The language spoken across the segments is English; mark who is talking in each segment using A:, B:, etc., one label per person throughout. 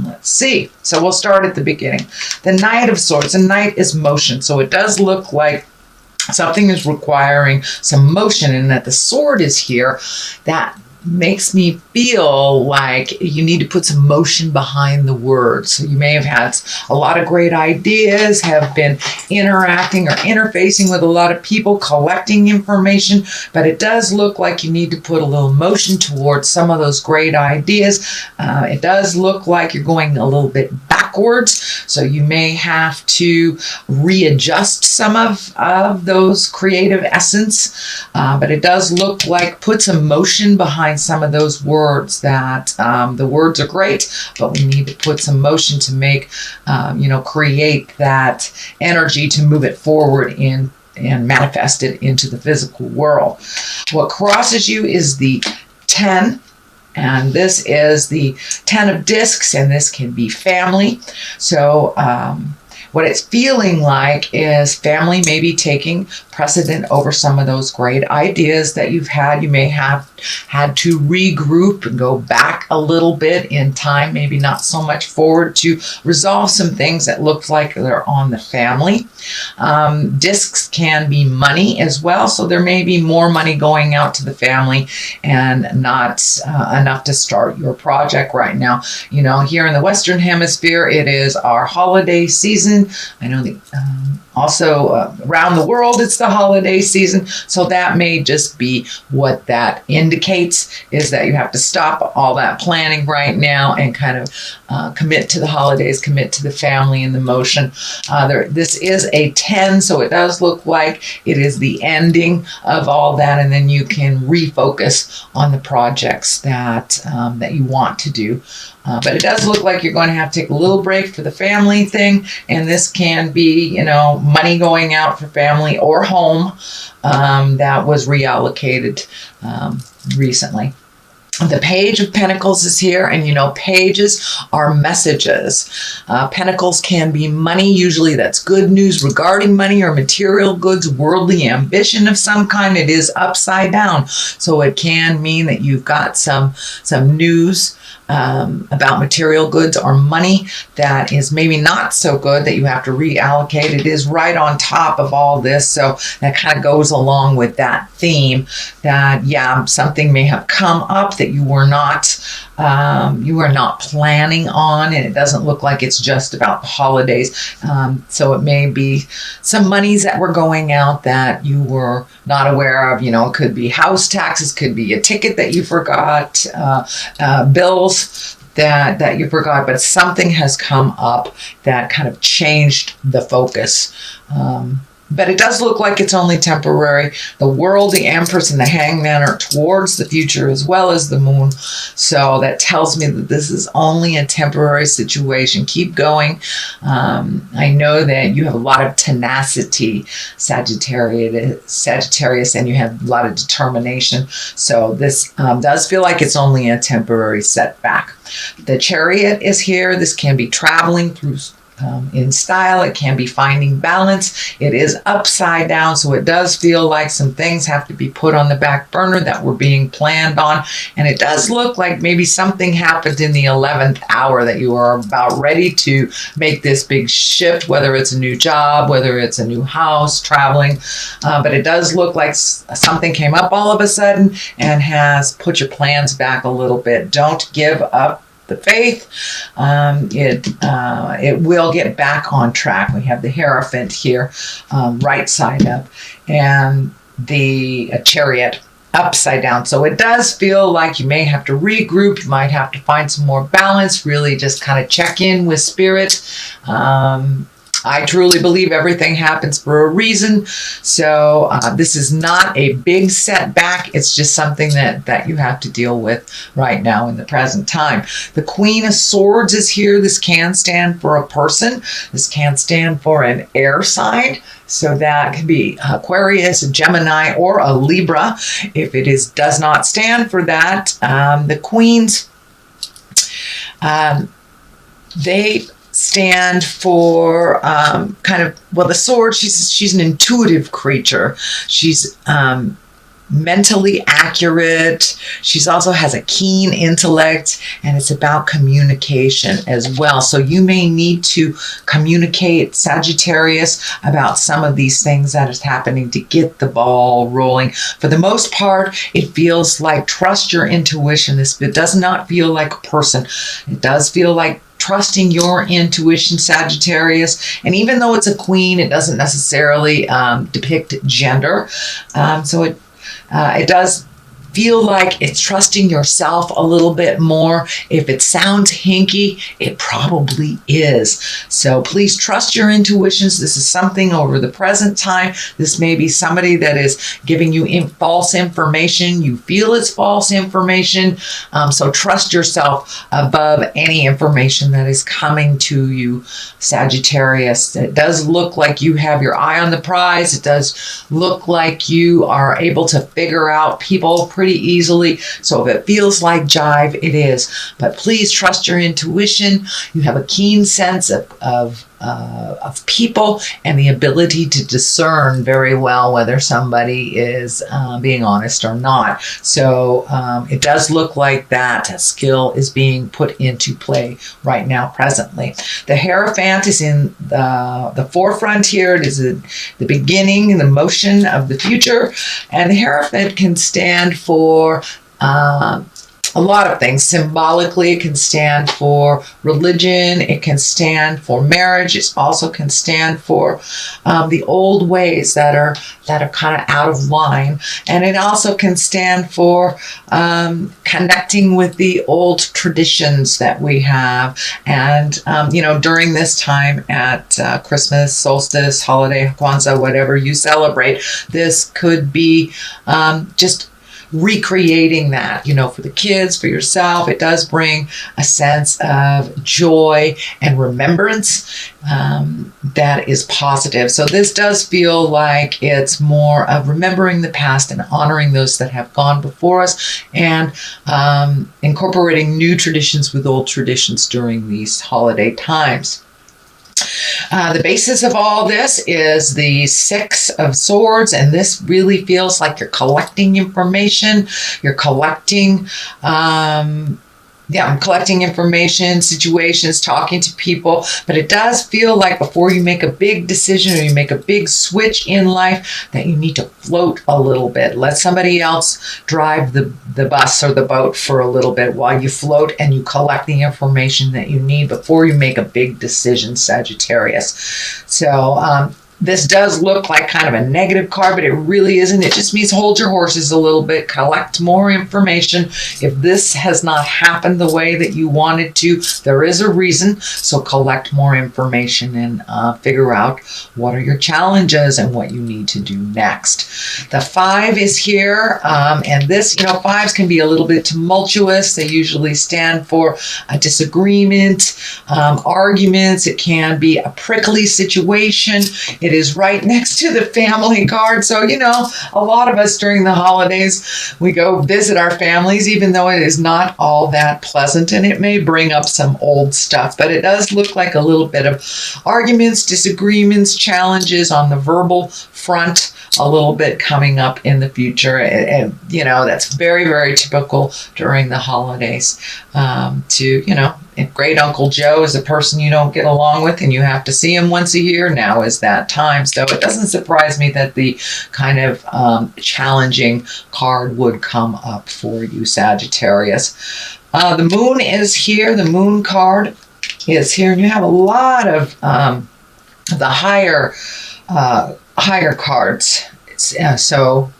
A: Let's see. So we'll start at the beginning. The Knight of Swords. The Knight is motion. So it does look like something is requiring some motion, and that the sword is here. That makes me feel like you need to put some motion behind the words. So you may have had a lot of great ideas, have been interacting or interfacing with a lot of people, collecting information, but it does look like you need to put a little motion towards some of those great ideas. It does look like you're going a little bit backwards, so you may have to readjust some of those creative essence, but it does look like put some motion behind some of those words. That the words are great, but we need to put some motion to make, create that energy to move it forward and manifest it into the physical world. What crosses you is the 10. And this is the 10 of discs, and this can be family. So what it's feeling like is family may be taking precedent over some of those great ideas that you've had. You may have had to regroup and go back a little bit in time, maybe not so much forward, to resolve some things that look like they're on the family. Discs can be money as well, so there may be more money going out to the family and not enough to start your project right now. Here in the Western Hemisphere, it is our holiday season. I know also around the world it's the holiday season, so that may just be what that indicates, is that you have to stop all that planning right now and kind of commit to the holidays, commit to the family and the motion. This is a 10, so it does look like it is the ending of all that, and then you can refocus on the projects that you want to do. But it does look like you're going to have to take a little break for the family thing, and this can be, money going out for family or home that was reallocated recently. The Page of Pentacles is here, and pages are messages. Pentacles can be money. Usually that's good news regarding money or material goods, worldly ambition of some kind. It is upside down, so it can mean that you've got some news about material goods or money that is maybe not so good, that you have to reallocate. It is right on top of all this, so that kind of goes along with that theme that something may have come up that you were not planning on, and it doesn't look like it's just about the holidays. So it may be some monies that were going out that you were not aware of. It could be house taxes, could be a ticket that you forgot, bills that you forgot, but something has come up that kind of changed the focus. But it does look like it's only temporary. The World, the Empress, and the Hangman are towards the future as well as the Moon. So that tells me that this is only a temporary situation. Keep going. I know that you have a lot of tenacity, Sagittarius, and you have a lot of determination. So this does feel like it's only a temporary setback. The Chariot is here. This can be traveling through in style. It can be finding balance. It is upside down, so it does feel like some things have to be put on the back burner that were being planned on, and it does look like maybe something happened in the 11th hour that you are about ready to make this big shift, whether it's a new job, whether it's a new house, traveling, but it does look like something came up all of a sudden and has put your plans back a little bit. Don't give up the faith. It will get back on track. We have the Hierophant here, right side up, and the Chariot upside down. So it does feel like you may have to regroup. You might have to find some more balance, really just kind of check in with spirit. I truly believe everything happens for a reason. So this is not a big setback. It's just something that you have to deal with right now in the present time. The Queen of Swords is here. This can stand for a person. This can stand for an air sign. So that can be Aquarius, a Gemini, or a Libra. If it does not stand for that, the Queens, they stand for the sword. She's an intuitive creature. She's mentally accurate. She's also has a keen intellect, and it's about communication as well. So you may need to communicate, Sagittarius, about some of these things that is happening to get the ball rolling. For the most part, it feels like trust your intuition. It does not feel like a person. It does feel like trusting your intuition, Sagittarius. And even though it's a queen, it doesn't necessarily depict gender. So it does feel like it's trusting yourself a little bit more. If it sounds hinky, it probably is. So please trust your intuitions. This is something over the present time. This may be somebody that is giving you false information. You feel it's false information. So trust yourself above any information that is coming to you, Sagittarius. It does look like you have your eye on the prize. It does look like you are able to figure out people pretty easily. So if it feels like jive, it is. But please trust your intuition. You have a keen sense of people and the ability to discern very well whether somebody is being honest or not. So it does look like that skill is being put into play right now, presently. The Hierophant is in the forefront here. It is the beginning and the motion of the future. And the Hierophant can stand for a lot of things. Symbolically, it can stand for religion. It can stand for marriage. It also can stand for the old ways that are kind of out of line. And it also can stand for connecting with the old traditions that we have. And, during this time at Christmas, solstice, holiday, Kwanzaa, whatever you celebrate, this could be just recreating that, for the kids, for yourself. It does bring a sense of joy and remembrance that is positive. So this does feel like it's more of remembering the past and honoring those that have gone before us, and incorporating new traditions with old traditions during these holiday times. The basis of all this is the Six of Swords, and this really feels like you're collecting information. You're collecting, I'm collecting information, situations, talking to people, but it does feel like before you make a big decision or you make a big switch in life that you need to float a little bit. Let somebody else drive the bus or the boat for a little bit while you float and you collect the information that you need before you make a big decision, Sagittarius. So, this does look like kind of a negative card, but it really isn't. It just means hold your horses a little bit, collect more information. If this has not happened the way that you wanted to, there is a reason. So collect more information and figure out what are your challenges and what you need to do next. The 5 is here, and this, fives can be a little bit tumultuous. They usually stand for a disagreement, arguments. It can be a prickly situation. It is right next to the family card. So, a lot of us during the holidays, we go visit our families, even though it is not all that pleasant, and it may bring up some old stuff, but it does look like a little bit of arguments, disagreements, challenges on the verbal front, a little bit coming up in the future. And that's very, very typical during the holidays if Great Uncle Joe is a person you don't get along with and you have to see him once a year, now is that time. So it doesn't surprise me that the kind of challenging card would come up for you, Sagittarius. The moon is here. The moon card is here. And you have a lot of the higher cards. So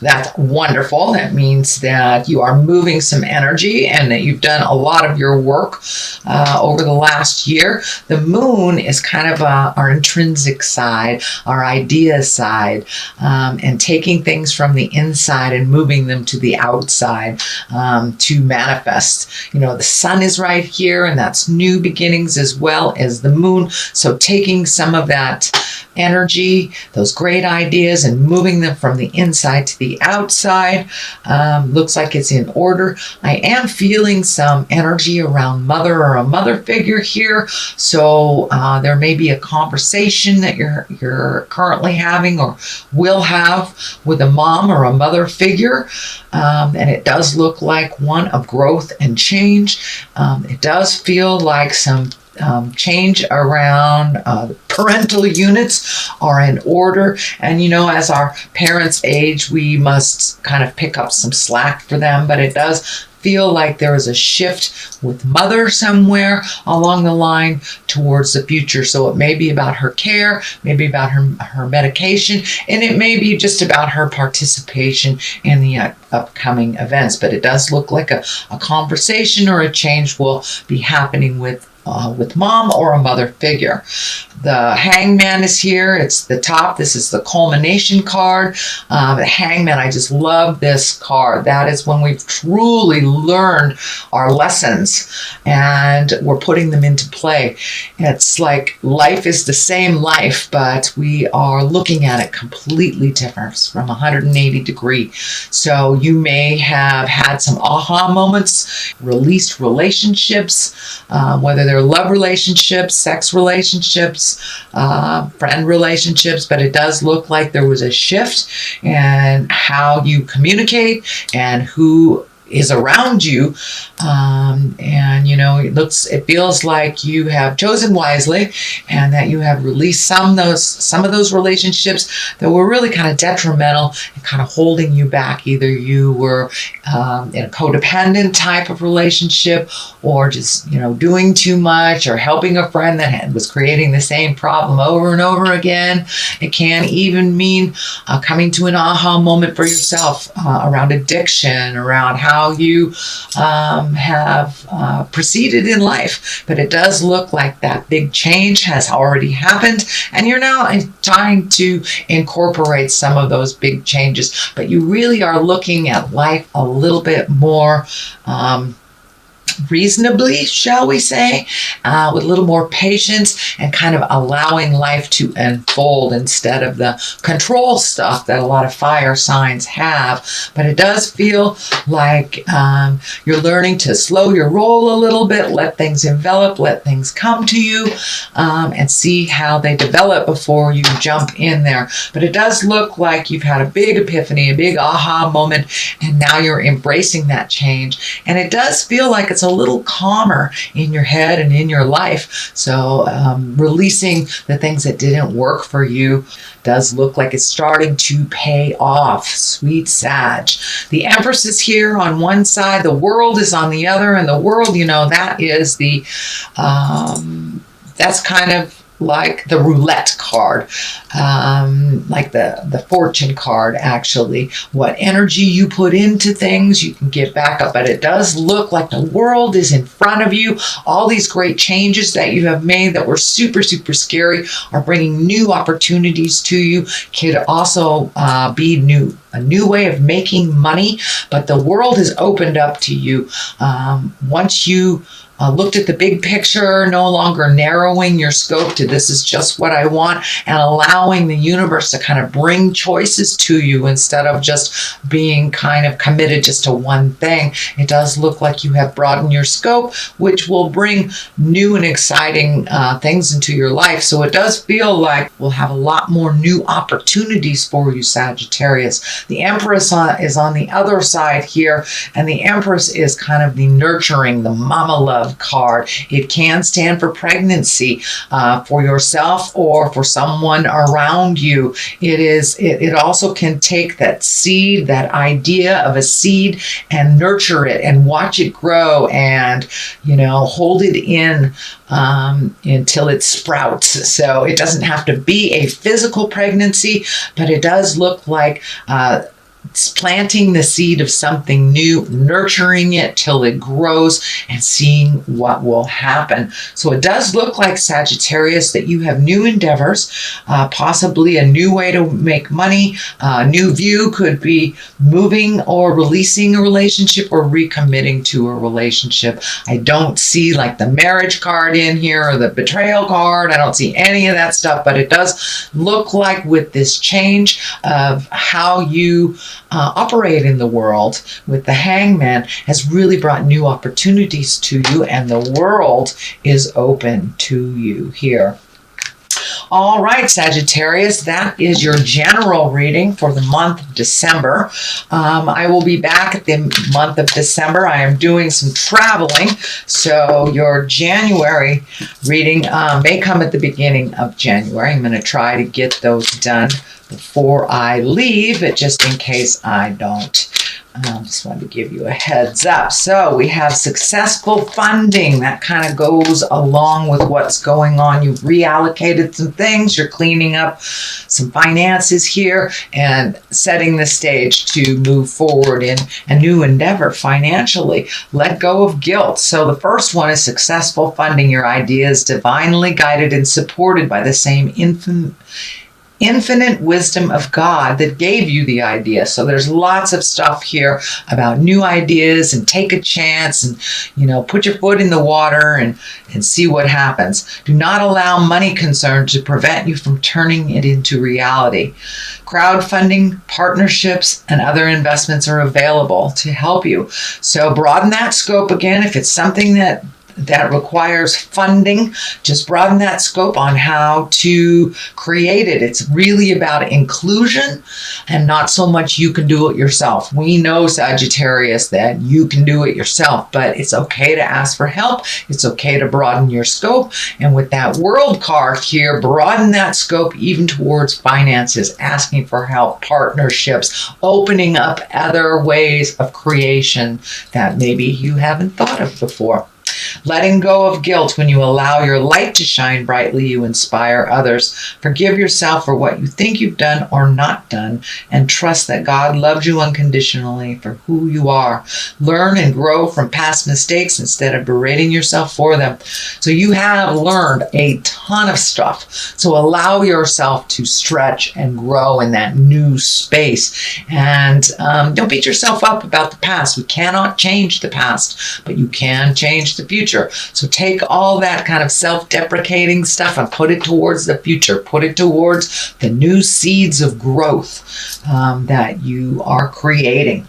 A: that's wonderful. That means that you are moving some energy and that you've done a lot of your work over the last year. The moon is kind of our intrinsic side, our idea side, and taking things from the inside and moving them to the outside to manifest. The sun is right here, and that's new beginnings as well as the moon. So taking some of that energy, those great ideas, and moving them from the inside to the outside. Looks like it's in order. I am feeling some energy around mother or a mother figure here. So there may be a conversation that you're currently having or will have with a mom or a mother figure. And it does look like one of growth and change. It does feel like some change around parental units are in order. And as our parents age, we must kind of pick up some slack for them. But it does feel like there is a shift with mother somewhere along the line towards the future. So it may be about her care, maybe about her medication, and it may be just about her participation in the upcoming events. But it does look like a conversation or a change will be happening with mom or a mother figure. The Hangman is here. It's the top. This is the culmination card. The Hangman, I just love this card. That is when we've truly learned our lessons and we're putting them into play. It's like life is the same life, but we are looking at it completely different from 180 degrees. So you may have had some aha moments, released relationships, whether they're love relationships, sex relationships, friend relationships, but it does look like there was a shift in how you communicate and who is around you. It feels like you have chosen wisely and that you have released some of those relationships that were really kind of detrimental and kind of holding you back. Either you were in a codependent type of relationship or just, doing too much or helping a friend that was creating the same problem over and over again. It can even mean coming to an aha moment for yourself around addiction, around how you have proceeded in life. But it does look like that big change has already happened and you're now trying to incorporate some of those big changes, but you really are looking at life a little bit more reasonably, shall we say, with a little more patience and kind of allowing life to unfold instead of the control stuff that a lot of fire signs have. But it does feel like you're learning to slow your roll a little bit, let things envelop, let things come to you, and see how they develop before you jump in there. But it does look like you've had a big epiphany, a big aha moment, and now you're embracing that change. And it does feel like it's a little calmer in your head and in your life. So releasing the things that didn't work for you does look like it's starting to pay off. Sweet Sag. The Empress is here on one side, the World is on the other, and the World, that is that's kind of like the roulette card, like the fortune card, actually. What energy you put into things, you can get back up. But it does look like the world is in front of you. All these great changes that you have made that were super, super scary are bringing new opportunities to you. Could also be a new way of making money, but the world has opened up to you. Once you looked at the big picture, no longer narrowing your scope to this is just what I want, and allowing the universe to kind of bring choices to you instead of just being kind of committed just to one thing. It does look like you have broadened your scope, which will bring new and exciting things into your life. So it does feel like we'll have a lot more new opportunities for you, Sagittarius. The Empress is on the other side here, and the Empress is kind of the nurturing, the mama love card. It can stand for pregnancy for yourself or for someone around you. It also can take that seed, that idea of a seed, and nurture it and watch it grow and hold it in until it sprouts. So it doesn't have to be a physical pregnancy, but it does look like planting the seed of something new, nurturing it till it grows, and seeing what will happen. So it does look like, Sagittarius, that you have new endeavors, possibly a new way to make money. A new view could be moving or releasing a relationship or recommitting to a relationship. I don't see like the marriage card in here or the betrayal card. I don't see any of that stuff, but it does look like with this change of how you operate in the world with the Hangman has really brought new opportunities to you, and the world is open to you here. All right, Sagittarius, that is your general reading for the month of December. I will be back at the month of December. I am doing some traveling, so your January reading may come at the beginning of January. I'm going to try to get those done before I leave, but just in case I don't. Just wanted to give you a heads up. So we have successful funding. That kind of goes along with what's going on. You've reallocated some things. You're cleaning up some finances here and setting the stage to move forward in a new endeavor financially. Let go of guilt. So the first one is successful funding. Your idea is divinely guided and supported by the same infinite wisdom of God that gave you the idea. So there's lots of stuff here about new ideas, and take a chance and, put your foot in the water and see what happens. Do not allow money concerns to prevent you from turning it into reality. Crowdfunding, partnerships, and other investments are available to help you. So broaden that scope again. If it's something that requires funding, just broaden that scope on how to create it. It's really about inclusion and not so much you can do it yourself. We know, Sagittarius, that you can do it yourself, but it's okay to ask for help. It's okay to broaden your scope. And with that World card here, broaden that scope even towards finances, asking for help, partnerships, opening up other ways of creation that maybe you haven't thought of before. Letting go of guilt. When you allow your light to shine brightly, you inspire others. Forgive yourself for what you think you've done or not done, and trust that God loves you unconditionally for who you are. Learn and grow from past mistakes instead of berating yourself for them. So you have learned a ton of stuff. So allow yourself to stretch and grow in that new space. And don't beat yourself up about the past. We cannot change the past, but you can change the future. So take all that kind of self-deprecating stuff and put it towards the future. Put it towards the new seeds of growth that you are creating.